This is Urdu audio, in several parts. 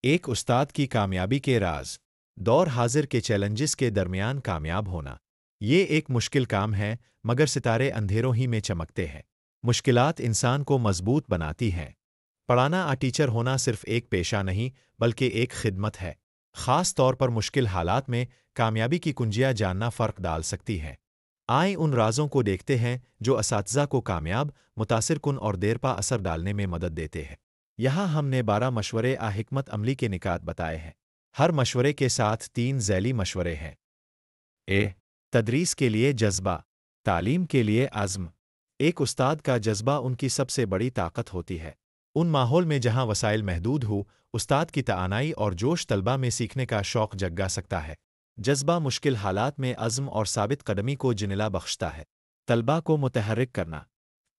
ایک استاد کی کامیابی کے راز دور حاضر کے چیلنجز کے درمیان کامیاب ہونا۔ یہ ایک مشکل کام ہے مگر ستارے اندھیروں ہی میں چمکتے ہیں۔ مشکلات انسان کو مضبوط بناتی ہیں۔ پڑھانا ٹیچر ہونا صرف ایک پیشہ نہیں بلکہ ایک خدمت ہے۔ خاص طور پر مشکل حالات میں کامیابی کی کنجیاں جاننا فرق ڈال سکتی ہے۔ آئیں ان رازوں کو دیکھتے ہیں جو اساتذہ کو کامیاب، متاثر کن اور دیرپا اثر ڈالنے میں مدد دیتے ہیں۔ یہاں ہم نے 12 مشورے حکمت عملی کے نکات بتائے ہیں۔ ہر مشورے کے ساتھ 3 ذیلی مشورے ہیں۔ تدریس کے لیے جذبہ، تعلیم کے لیے عزم۔ ایک استاد کا جذبہ ان کی سب سے بڑی طاقت ہوتی ہے۔ ان ماحول میں جہاں وسائل محدود ہو، استاد کی توانائی اور جوش طلبہ میں سیکھنے کا شوق جگا سکتا ہے۔ جذبہ مشکل حالات میں عزم اور ثابت قدمی کو جنلا بخشتا ہے۔ طلبہ کو متحرک کرنا۔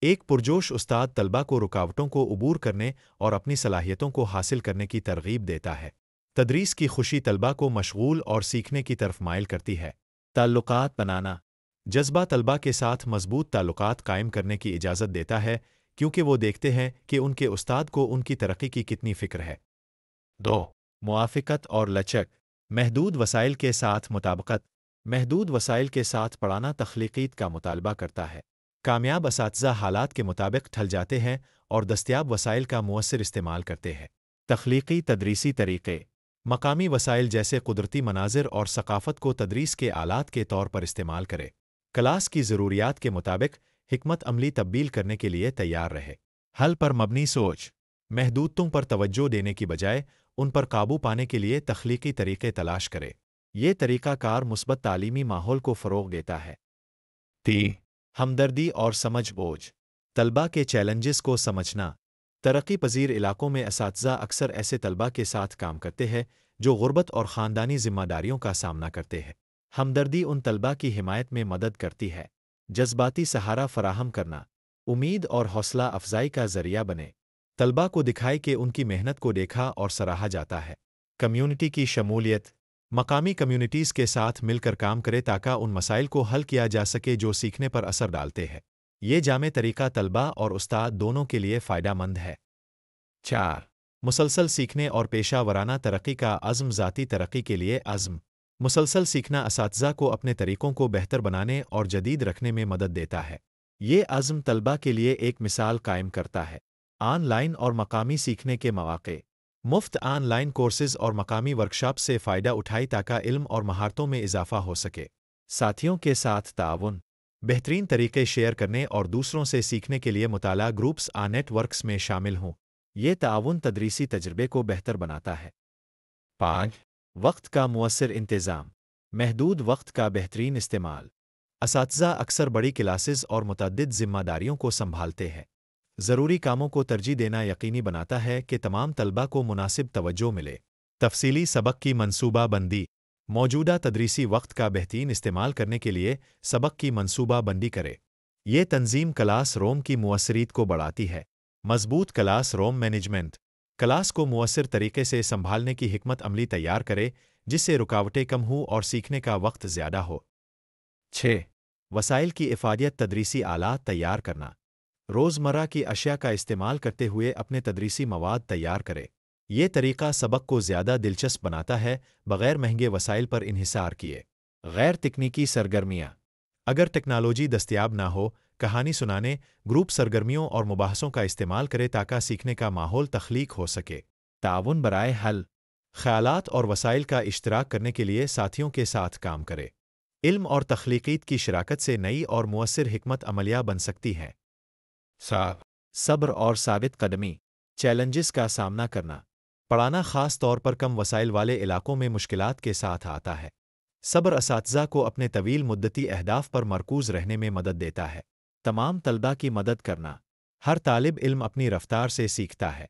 ایک پرجوش استاد طلبہ کو رکاوٹوں کو عبور کرنے اور اپنی صلاحیتوں کو حاصل کرنے کی ترغیب دیتا ہے۔ تدریس کی خوشی طلبہ کو مشغول اور سیکھنے کی طرف مائل کرتی ہے۔ تعلقات بنانا۔ جذبہ طلبہ کے ساتھ مضبوط تعلقات قائم کرنے کی اجازت دیتا ہے کیونکہ وہ دیکھتے ہیں کہ ان کے استاد کو ان کی ترقی کی کتنی فکر ہے۔ موافقت اور لچک۔ محدود وسائل کے ساتھ مطابقت۔ محدود وسائل کے ساتھ پڑھانا تخلیقیت کا مطالبہ کرتا ہے۔ کامیاب اساتذہ حالات کے مطابق ڈھل جاتے ہیں اور دستیاب وسائل کا مؤثر استعمال کرتے ہیں۔ تخلیقی تدریسی طریقے۔ مقامی وسائل جیسے قدرتی مناظر اور ثقافت کو تدریس کے آلات کے طور پر استعمال کرے۔ کلاس کی ضروریات کے مطابق حکمت عملی تبدیل کرنے کے لیے تیار رہے۔ حل پر مبنی سوچ۔ محدودیتوں پر توجہ دینے کی بجائے ان پر قابو پانے کے لیے تخلیقی طریقے تلاش کرے۔ یہ طریقہ کار مثبت تعلیمی ماحول کو فروغ دیتا ہے۔ ہمدردی اور سمجھ بوجھ۔ طلبہ کے چیلنجز کو سمجھنا۔ ترقی پذیر علاقوں میں اساتذہ اکثر ایسے طلبہ کے ساتھ کام کرتے ہیں جو غربت اور خاندانی ذمہ داریوں کا سامنا کرتے ہیں۔ ہمدردی ان طلبہ کی حمایت میں مدد کرتی ہے۔ جذباتی سہارا فراہم کرنا۔ امید اور حوصلہ افزائی کا ذریعہ بنے۔ طلبہ کو دکھائے کہ ان کی محنت کو دیکھا اور سراہا جاتا ہے۔ کمیونٹی کی شمولیت۔ مقامی کمیونٹیز کے ساتھ مل کر کام کرے تاکہ ان مسائل کو حل کیا جا سکے جو سیکھنے پر اثر ڈالتے ہیں۔ یہ جامع طریقہ طلبہ اور استاد دونوں کے لیے فائدہ مند ہے۔ مسلسل سیکھنے اور پیشہ ورانہ ترقی کا عزم۔ ذاتی ترقی کے لیے عزم۔ مسلسل سیکھنا اساتذہ کو اپنے طریقوں کو بہتر بنانے اور جدید رکھنے میں مدد دیتا ہے۔ یہ عزم طلبہ کے لیے ایک مثال قائم کرتا ہے۔ آن لائن اور مقامی سیکھنے کے مواقع۔ مفت آن لائن کورسز اور مقامی ورکشاپ سے فائدہ اٹھائی تاکہ علم اور مہارتوں میں اضافہ ہو سکے۔ ساتھیوں کے ساتھ تعاون۔ بہترین طریقے شیئر کرنے اور دوسروں سے سیکھنے کے لیے مطالعہ گروپس نیٹ ورکس میں شامل ہوں۔ یہ تعاون تدریسی تجربے کو بہتر بناتا ہے۔ وقت کا مؤثر انتظام۔ محدود وقت کا بہترین استعمال۔ اساتذہ اکثر بڑی کلاسز اور متعدد ذمہ داریوں کو سنبھالتے ہیں۔ ضروری کاموں کو ترجیح دینا یقینی بناتا ہے کہ تمام طلبہ کو مناسب توجہ ملے۔ تفصیلی سبق کی منصوبہ بندی۔ موجودہ تدریسی وقت کا بہترین استعمال کرنے کے لیے سبق کی منصوبہ بندی کرے۔ یہ تنظیم کلاس روم کی مؤثریت کو بڑھاتی ہے۔ مضبوط کلاس روم مینجمنٹ۔ کلاس کو مؤثر طریقے سے سنبھالنے کی حکمت عملی تیار کرے جس سے رکاوٹیں کم ہوں اور سیکھنے کا وقت زیادہ ہو۔ وسائل کی افادیت۔ تدریسی آلات تیار کرنا۔ روزمرہ کی اشیاء کا استعمال کرتے ہوئے اپنے تدریسی مواد تیار کرے۔ یہ طریقہ سبق کو زیادہ دلچسپ بناتا ہے بغیر مہنگے وسائل پر انحصار کیے۔ غیر تکنیکی سرگرمیاں۔ اگر ٹیکنالوجی دستیاب نہ ہو، کہانی سنانے، گروپ سرگرمیوں اور مباحثوں کا استعمال کرے تاکہ سیکھنے کا ماحول تخلیق ہو سکے۔ تعاون برائے حل۔ خیالات اور وسائل کا اشتراک کرنے کے لیے ساتھیوں کے ساتھ کام کرے۔ علم اور تخلیقیت کی شراکت سے نئی اور مؤثر حکمت عملیہ بن سکتی ہے۔ صبر اور ثابت قدمی۔ چیلنجز کا سامنا کرنا۔ پڑھانا خاص طور پر کم وسائل والے علاقوں میں مشکلات کے ساتھ آتا ہے۔ صبر اساتذہ کو اپنے طویل مدتی اہداف پر مرکوز رہنے میں مدد دیتا ہے۔ تمام طلبہ کی مدد کرنا۔ ہر طالب علم اپنی رفتار سے سیکھتا ہے۔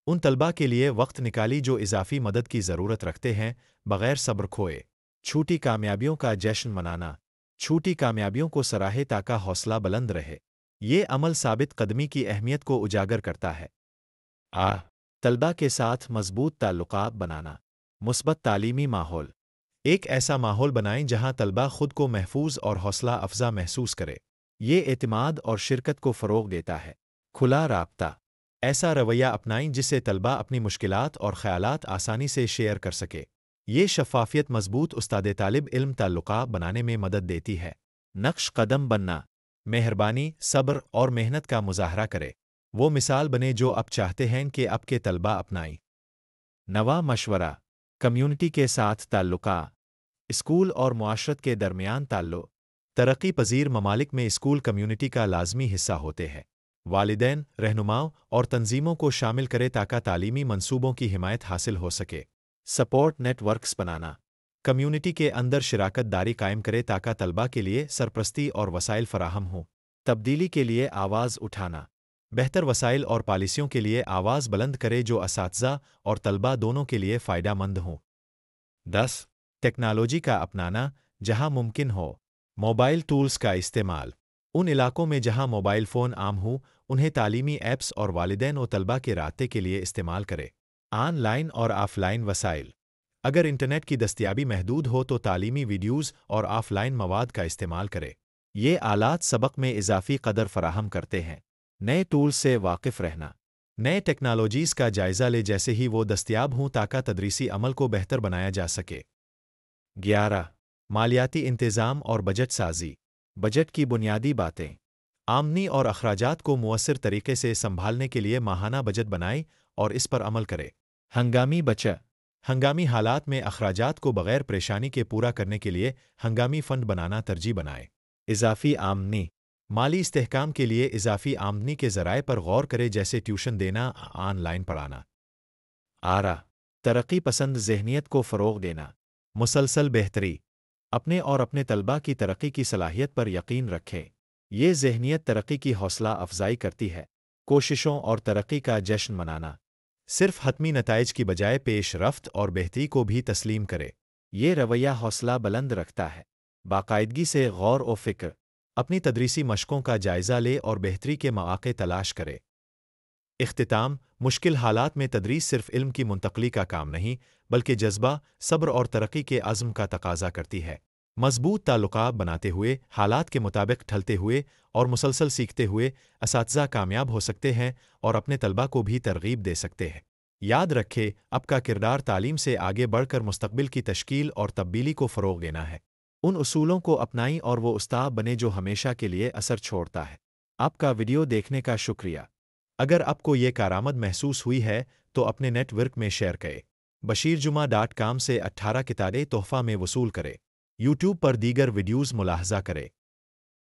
ان طلبہ کے لیے وقت نکالی جو اضافی مدد کی ضرورت رکھتے ہیں بغیر صبر کھوئے۔ چھوٹی کامیابیوں کا جشن منانا۔ چھوٹی کامیابیوں کو سراہے تاکہ حوصلہ بلند رہے۔ یہ عمل ثابت قدمی کی اہمیت کو اجاگر کرتا ہے۔ طلبہ کے ساتھ مضبوط تعلقات بنانا۔ مثبت تعلیمی ماحول۔ ایک ایسا ماحول بنائیں جہاں طلبہ خود کو محفوظ اور حوصلہ افزا محسوس کرے۔ یہ اعتماد اور شرکت کو فروغ دیتا ہے۔ کھلا رابطہ۔ ایسا رویہ اپنائیں جس سے طلبہ اپنی مشکلات اور خیالات آسانی سے شیئر کر سکے۔ یہ شفافیت مضبوط استاد طالب علم تعلقات بنانے میں مدد دیتی ہے۔ نقش قدم بننا، مہربانی، صبر اور محنت کا مظاہرہ کرے۔ وہ مثال بنے جو آپ چاہتے ہیں کہ آپ کے طلبہ اپنائیں۔ نواں مشورہ، کمیونٹی کے ساتھ تعلقات، اسکول اور معاشرت کے درمیان تعلق۔ ترقی پذیر ممالک میں اسکول کمیونٹی کا لازمی حصہ ہوتے ہیں۔ والدین، رہنماؤں اور تنظیموں کو شامل کرے تاکہ تعلیمی منصوبوں کی حمایت حاصل ہو سکے۔ سپورٹ نیٹ ورکس بنانا، کمیونٹی کے اندر شراکت داری قائم کرے تاکہ طلبہ کے لیے سرپرستی اور وسائل فراہم ہوں۔ تبدیلی کے لیے آواز اٹھانا، بہتر وسائل اور پالیسیوں کے لیے آواز بلند کرے جو اساتذہ اور طلبہ دونوں کے لیے فائدہ مند ہوں۔ 10. ٹیکنالوجی کا اپنانا، جہاں ممکن ہو۔ موبائل ٹولز کا استعمال، ان علاقوں میں جہاں موبائل فون عام ہوں انہیں تعلیمی ایپس اور والدین و طلبہ کے رابطے کے لیے استعمال کرے۔ آن لائن اور آف لائن وسائل، اگر انٹرنیٹ کی دستیابی محدود ہو تو تعلیمی ویڈیوز اور آف لائن مواد کا استعمال کرے۔ یہ آلات سبق میں اضافی قدر فراہم کرتے ہیں۔ نئے ٹولز سے واقف رہنا، نئے ٹیکنالوجیز کا جائزہ لے جیسے ہی وہ دستیاب ہوں تاکہ تدریسی عمل کو بہتر بنایا جا سکے۔ 11. مالیاتی انتظام اور بجٹ سازی، بجٹ کی بنیادی باتیں۔ آمدنی اور اخراجات کو مؤثر طریقے سے سنبھالنے کے لیے ماہانہ بجٹ بنائیں اور اس پر عمل کرے۔ ہنگامی بچت، ہنگامی حالات میں اخراجات کو بغیر پریشانی کے پورا کرنے کے لیے ہنگامی فنڈ بنانا ترجیح بنائے۔ اضافی آمدنی، مالی استحکام کے لیے اضافی آمدنی کے ذرائع پر غور کرے جیسے ٹیوشن دینا، آن لائن پڑھانا۔ آرا، ترقی پسند ذہنیت کو فروغ دینا، مسلسل بہتری، اپنے اور اپنے طلباء کی ترقی کی صلاحیت پر یقین رکھیں۔ یہ ذہنیت ترقی کی حوصلہ افزائی کرتی ہے۔ کوششوں اور ترقی کا جشن منانا، صرف حتمی نتائج کی بجائے پیش رفت اور بہتری کو بھی تسلیم کرے۔ یہ رویہ حوصلہ بلند رکھتا ہے۔ باقاعدگی سے غور و فکر، اپنی تدریسی مشقوں کا جائزہ لے اور بہتری کے مواقع تلاش کرے۔ اختتام، مشکل حالات میں تدریس صرف علم کی منتقلی کا کام نہیں بلکہ جذبہ، صبر اور ترقی کے عزم کا تقاضا کرتی ہے۔ مضبوط تعلقات بناتے ہوئے، حالات کے مطابق ڈھلتے ہوئے اور مسلسل سیکھتے ہوئے اساتذہ کامیاب ہو سکتے ہیں اور اپنے طلباء کو بھی ترغیب دے سکتے ہیں۔ یاد رکھے، آپ کا کردار تعلیم سے آگے بڑھ کر مستقبل کی تشکیل اور تبدیلی کو فروغ دینا ہے۔ ان اصولوں کو اپنائیں اور وہ استاد بنے جو ہمیشہ کے لیے اثر چھوڑتا ہے۔ آپ کا ویڈیو دیکھنے کا شکریہ۔ اگر آپ کو یہ کارآمد محسوس ہوئی ہے تو اپنے نیٹ ورک میں شیئر کریں۔ بشیرجمعہ.com سے 18 کتابیں تحفہ میں وصول کریں۔ یوٹیوب پر دیگر ویڈیوز ملاحظہ کریں۔